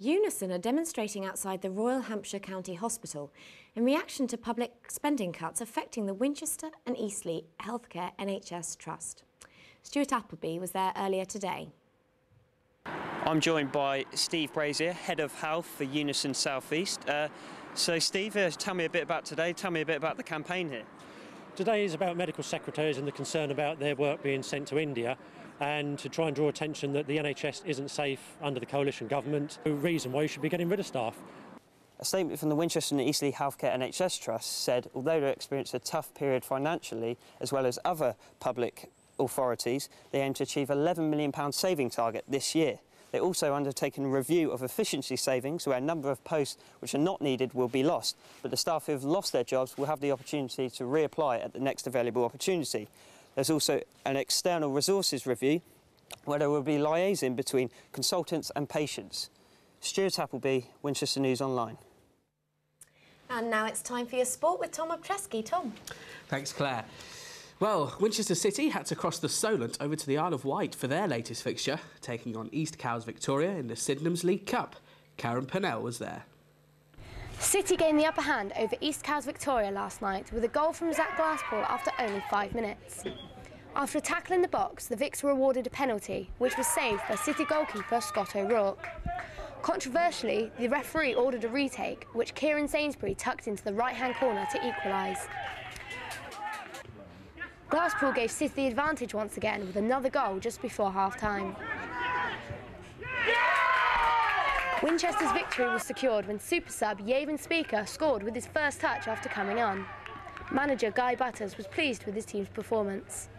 Unison are demonstrating outside the Royal Hampshire County Hospital in reaction to public spending cuts affecting the Winchester and Eastleigh Healthcare NHS Trust. Stuart Appleby was there earlier today. I'm joined by Steve Brazier, Head of Health for Unison South East. So Steve, tell me a bit about today, tell me a bit about the campaign here. Today is about medical secretaries and the concern about their work being sent to India, and to try and draw attention that the NHS isn't safe under the coalition government. The reason why you should be getting rid of staff. A statement from the Winchester and Eastleigh Healthcare NHS Trust said although they experienced a tough period financially, as well as other public authorities, they aim to achieve a £11 million saving target this year. They're also undertaking a review of efficiency savings, where a number of posts which are not needed will be lost, but the staff who have lost their jobs will have the opportunity to reapply at the next available opportunity. There's also an external resources review where there will be liaising between consultants and patients. Stuart Appleby, Winchester News Online. And now it's time for your sport with Tom Obcheski. Tom. Thanks, Claire. Well, Winchester City had to cross the Solent over to the Isle of Wight for their latest fixture, taking on East Cowes Victoria in the Sydenham's League Cup. Karen Purnell was there. City gained the upper hand over East Cowes Victoria last night with a goal from Zach Glasspool after only 5 minutes. After a tackle in the box, the Vics were awarded a penalty, which was saved by City goalkeeper Scott O'Rourke. Controversially, the referee ordered a retake, which Kieran Sainsbury tucked into the right-hand corner to equalise. Glasspool gave City the advantage once again with another goal just before half-time. Winchester's victory was secured when super sub Yavin Speaker scored with his first touch after coming on. Manager Guy Butters was pleased with his team's performance.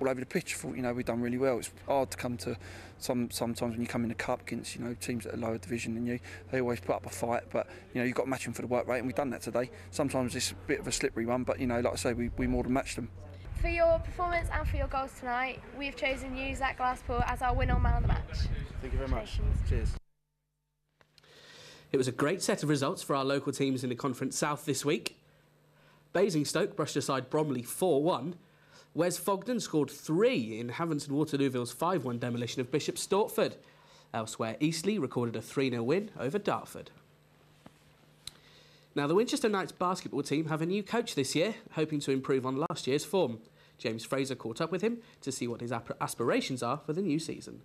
All over the pitch, I thought, we've done really well. It's hard to come to sometimes when you come in the cup against, teams at a lower division than you. They always put up a fight, but, you've got to match them for the work rate, and we've done that today. Sometimes it's a bit of a slippery one, but, like I say, we more than matched them. For your performance and for your goals tonight, we've chosen you, Zach Glasspool, as our winner man of the match. Thank you very much. Cheers. It was a great set of results for our local teams in the Conference South this week. Basingstoke brushed aside Bromley 4-1. Wes Fogden scored 3 in Haventon Waterlooville's 5-1 demolition of Bishop Stortford. Elsewhere, Eastleigh recorded a 3-0 win over Dartford. Now, the Winchester Knights basketball team have a new coach this year, hoping to improve on last year's form. James Fraser caught up with him to see what his aspirations are for the new season.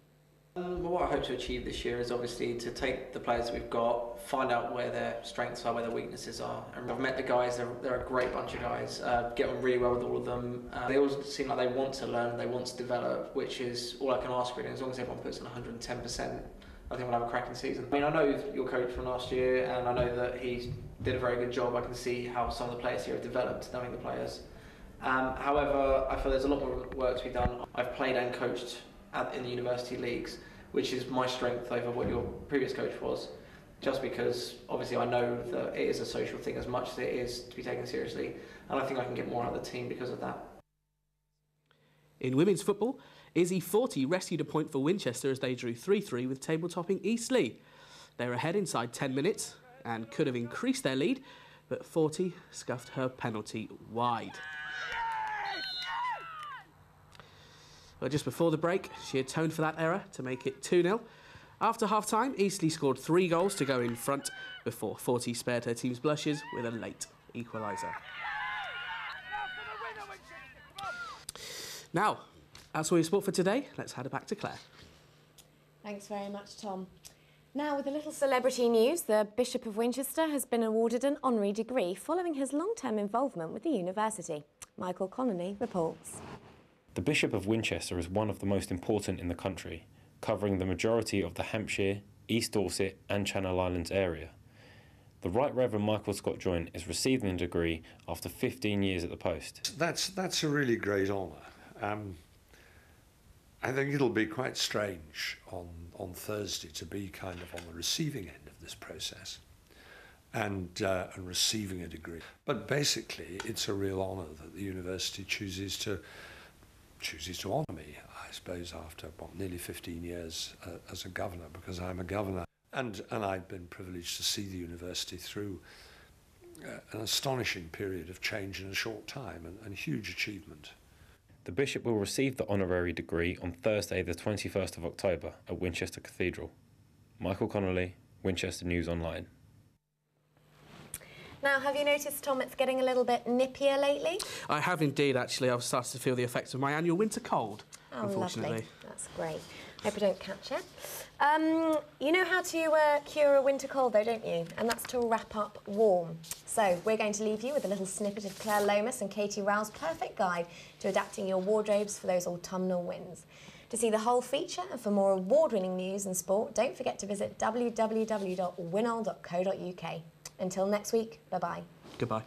Well, what I hope to achieve this year is obviously to take the players that we've got, find out where their strengths are, where their weaknesses are. And I've met the guys, they're a great bunch of guys, get on really well with all of them. They all seem like they want to learn, they want to develop, which is all I can ask really. As long as everyone puts in 110%, I think we'll have a cracking season. I mean, I know your coach from last year, and I know that he did a very good job. I can see how some of the players here have developed, knowing the players. However, I feel there's a lot more work to be done. I've played and coached in the university leagues, which is my strength over what your previous coach was, just because obviously I know that it is a social thing as much as it is to be taken seriously, and I think I can get more out of the team because of that. In women's football, Izzy 40 rescued a point for Winchester as they drew 3-3 with table-topping Eastleigh. They were ahead inside 10 minutes and could have increased their lead, but 40 scuffed her penalty wide. Well, just before the break, she atoned for that error to make it 2-0. After half-time, Eastleigh scored 3 goals to go in front before 40 spared her team's blushes with a late equaliser. Now, that's all your sport for today. Let's head back to Claire. Thanks very much, Tom. Now, with a little celebrity news, the Bishop of Winchester has been awarded an honorary degree following his long-term involvement with the university. Michael Connolly reports. The Bishop of Winchester is one of the most important in the country, covering the majority of the Hampshire, East Dorset and Channel Islands area. The Right Reverend Michael Scott Joynt is receiving the degree after 15 years at the post. That's a really great honour. I think it'll be quite strange on Thursday to be kind of on the receiving end of this process and receiving a degree. But basically, it's a real honour that the university chooses to honour me, I suppose, after nearly 15 years as a governor, because I'm a governor. And I've been privileged to see the university through an astonishing period of change in a short time and huge achievement. The Bishop will receive the honorary degree on Thursday the 21st of October at Winchester Cathedral. Michael Connolly, Winchester News Online. Now, have you noticed, Tom, it's getting a little bit nippier lately? I have indeed, actually. I've started to feel the effects of my annual winter cold, Oh, unfortunately. lovely. That's great. Hope I don't catch it. You know how to cure a winter cold, though, don't you? And that's to wrap up warm. So we're going to leave you with a little snippet of Claire Lomas and Katie Rowe's perfect guide to adapting your wardrobes for those autumnal winds. To see the whole feature and for more award-winning news and sport, don't forget to visit www.winol.co.uk. Until next week, bye-bye. Goodbye.